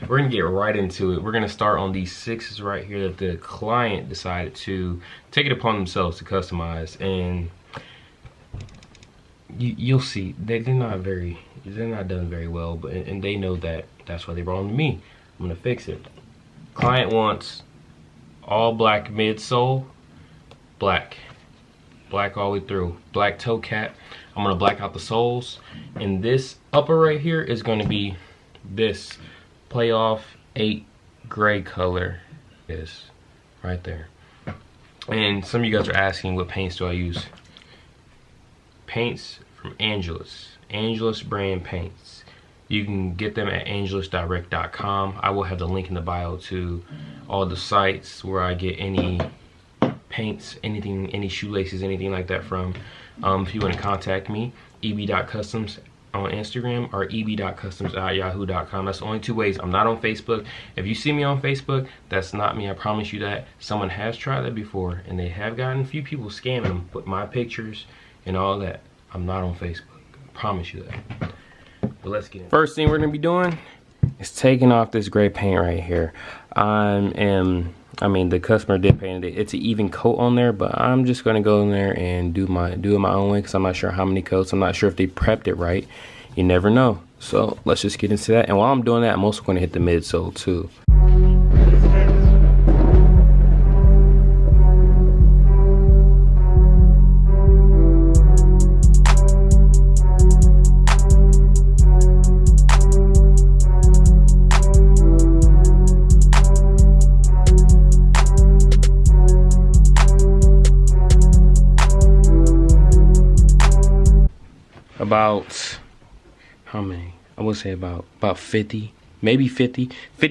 we're gonna get right into it. We're gonna start on these 6s right here that the client decided to take it upon themselves to customize, and you'll see they're not done very well, but and they know that. That's why they brought them to me. I'm gonna fix it. Client wants all black midsole, black all the way through, black toe cap. I'm gonna black out the soles, and this upper right here is gonna be this playoff 8 gray color. Is right there. And some of you guys are asking, what paints do I use? Paints from Angelus brand paints. You can get them at angelusdirect.com. I will have the link in the bio to all the sites where I get any paints, anything, any shoelaces, anything like that from. If you want to contact me, eb.customs on Instagram or eb.customs@yahoo.com. That's the only 2 ways. I'm not on Facebook. If you see me on Facebook, that's not me. I promise you that. Someone has tried that before, and they have gotten a few people scamming them with my pictures and all that. I'm not on Facebook. I promise you that. But let's get in. First thing we're gonna be doing is taking off this gray paint right here. I mean, the customer did paint it. It's an even coat on there, but I'm just gonna go in there and do it my own way, because I'm not sure how many coats. I'm not sure if they prepped it right. You never know. So let's just get into that. And while I'm doing that, I'm also gonna hit the midsole too. About how many? I would say about 50, maybe 50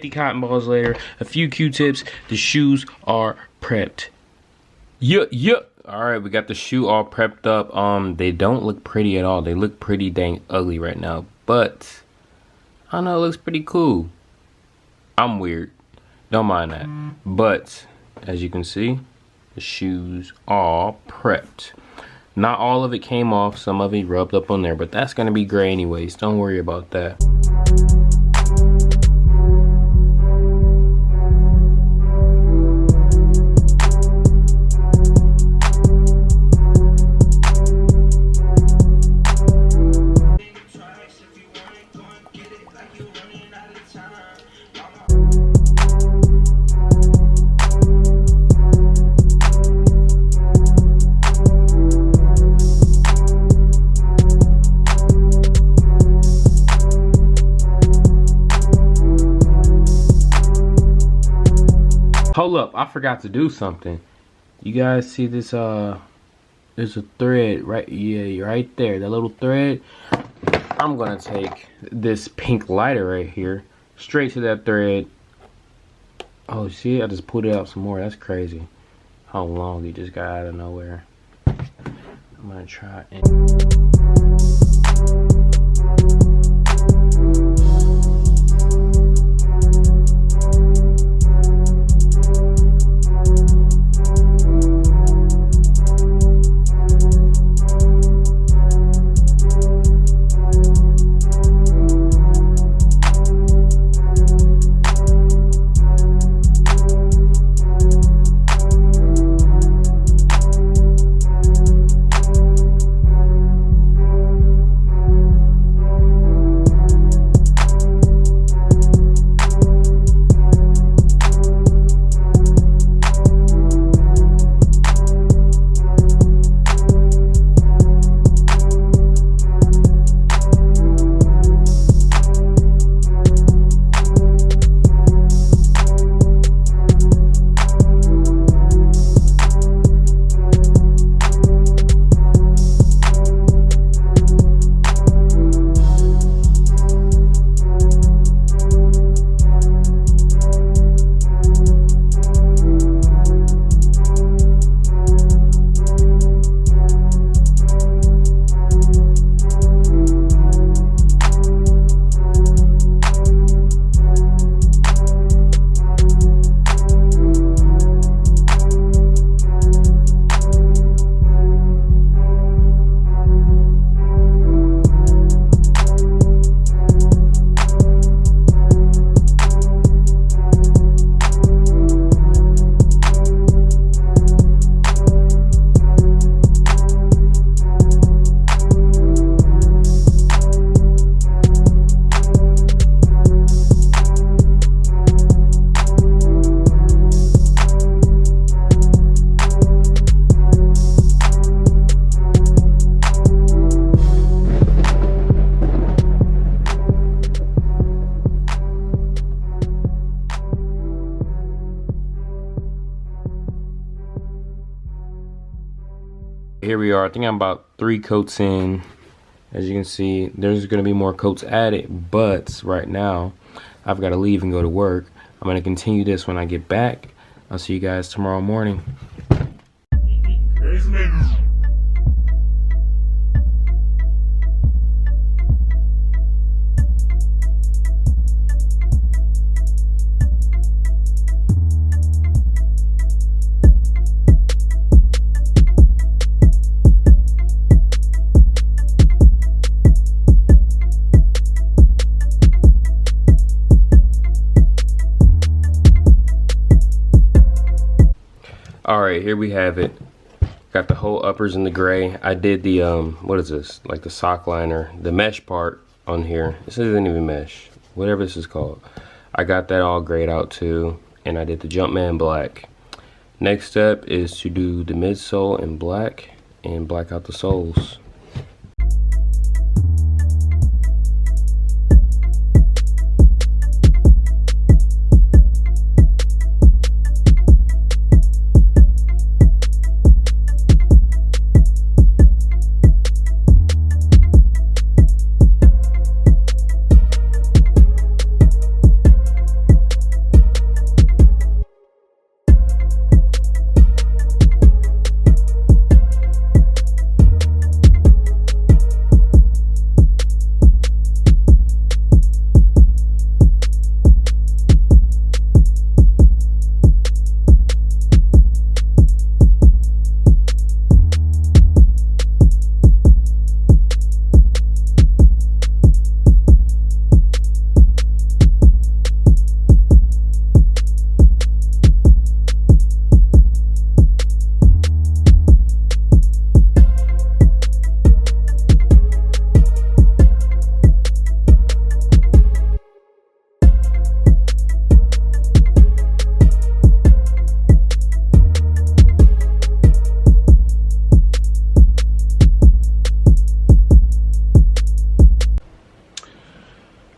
cotton balls later, a few Q-tips. The shoes are prepped. Yeah. All right, we got the shoe all prepped up. They don't look pretty at all. They look pretty dang ugly right now, but I don't know, it looks pretty cool. I'm weird, don't mind that. But as you can see, the shoes all prepped. Not all of it came off, some of it rubbed up on there, but that's gonna be gray anyways. Don't worry about that. Hold up, I forgot to do something. You guys see this, there's a thread right, yeah, right there, that little thread. I'm gonna take this pink lighter right here, straight to that thread. Oh, see, I just pulled it out some more. That's crazy how long it just got out of nowhere. I'm gonna try and here we are. I think I'm about 3 coats in. As you can see, there's going to be more coats added, but right now I've got to leave and go to work. I'm going to continue this when I get back. I'll see you guys tomorrow morning. Alright, here we have it. Got the whole uppers in the gray. I did the, what is this? Like the sock liner, the mesh part on here. This isn't even mesh, whatever this is called. I got that all grayed out too, and I did the Jumpman black. Next step is to do the midsole in black and black out the soles.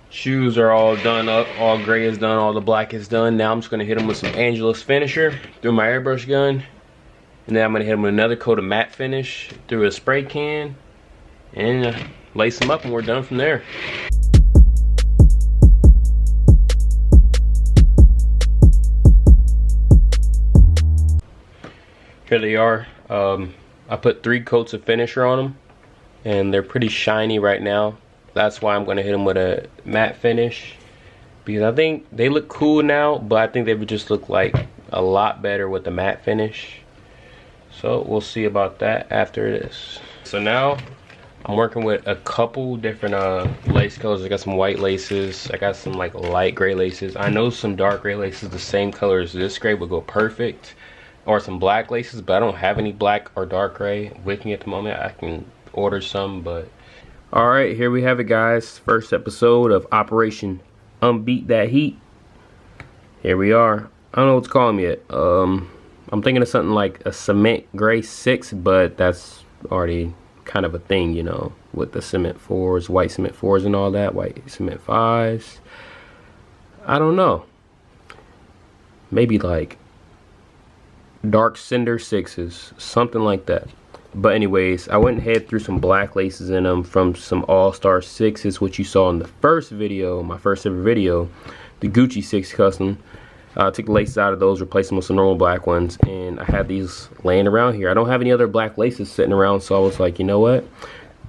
Shoes are all done up, all gray is done, all the black is done. Now I'm just gonna hit them with some Angelus finisher through my airbrush gun. And then I'm gonna hit them with another coat of matte finish through a spray can. And lace them up and we're done from there. Here they are. I put 3 coats of finisher on them. And they're pretty shiny right now. That's why I'm going to hit them with a matte finish, because I think they look cool now, but I think they would just look like a lot better with the matte finish. So we'll see about that after this. So now I'm working with a couple different lace colors. I got some white laces, I got some like light gray laces. I know some dark gray laces the same color as this gray would go perfect, or some black laces, but I don't have any black or dark gray with me at the moment. I can order some, but alright, here we have it, guys. First episode of Operation Unbeat That Heat. Here we are. I don't know what to call them yet. I'm thinking of something like a cement gray 6, but that's already kind of a thing, you know, with the cement 4s, white cement 4s and all that, white cement 5s. I don't know. Maybe like dark cinder 6s, something like that. But anyways, I went ahead threw some black laces in them from some All-Star 6s, which you saw in the first video, my first ever video, the Gucci 6 Custom. I took the laces out of those, replaced them with some normal black ones, and I had these laying around here. I don't have any other black laces sitting around, so I was like, you know what?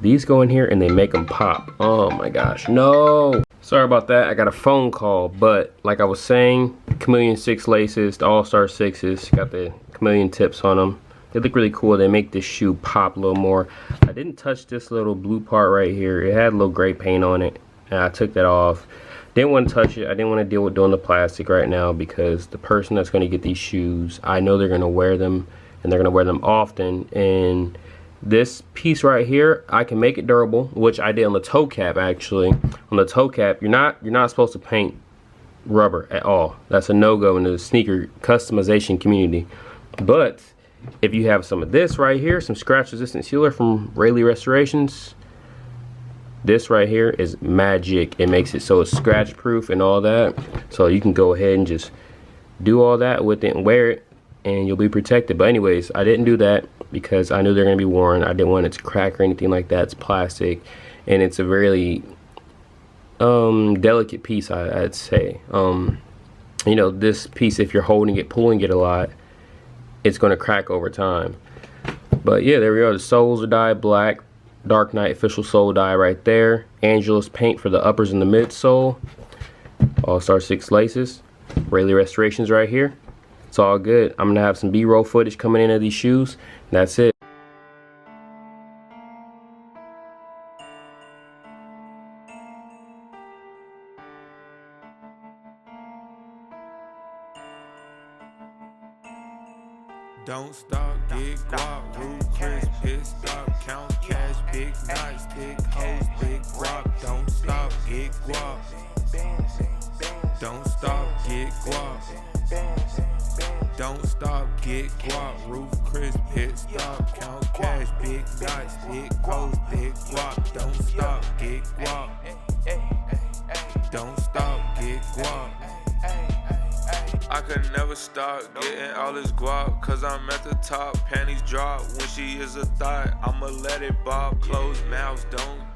These go in here and they make them pop. Oh my gosh, no! Sorry about that, I got a phone call, but like I was saying, Chameleon 6 laces, the All-Star 6s, got the chameleon tips on them. They look really cool. They make this shoe pop a little more. I didn't touch this little blue part right here. It had a little gray paint on it, and I took that off. Didn't want to touch it. I didn't want to deal with doing the plastic right now, because the person that's going to get these shoes, I know they're going to wear them, and they're going to wear them often. And this piece right here, I can make it durable, which I did on the toe cap. Actually, on the toe cap, you're not supposed to paint rubber at all. That's a no-go in the sneaker customization community. But if you have some of this right here, some scratch resistant sealer from Rayleigh Restorations, this right here is magic. It makes it so it's scratch proof and all that, so you can go ahead and just do all that with it and wear it, and you'll be protected. But anyways, I didn't do that. because I knew they're going to be worn. I didn't want it to crack or anything like that. It's plastic, and it's a really delicate piece, I'd say. You know, this piece, if you're holding it, pulling it a lot, it's going to crack over time. But yeah, there we are. The soles are dyed black. Dark Knight official sole dye right there. Angelus paint for the uppers and the midsole. All-Star 6 laces. Rayleigh restorations right here. It's all good. I'm gonna have some B-roll footage coming in of these shoes. That's it. Don't stop, get guap, roof crisp, pit stop, count cash, big nights, big hoes, big guap. Don't stop, get guap. Don't stop, get guap. Don't stop, get guap, roof crisp, pit stop, count cash, big nights, big hoes, big guap. Don't stop, get guap. Don't stop, get guap. I could never stop getting all this guap, cause I'm at the top, panties drop when she is a thought. I'ma let it bob, closed mouths don't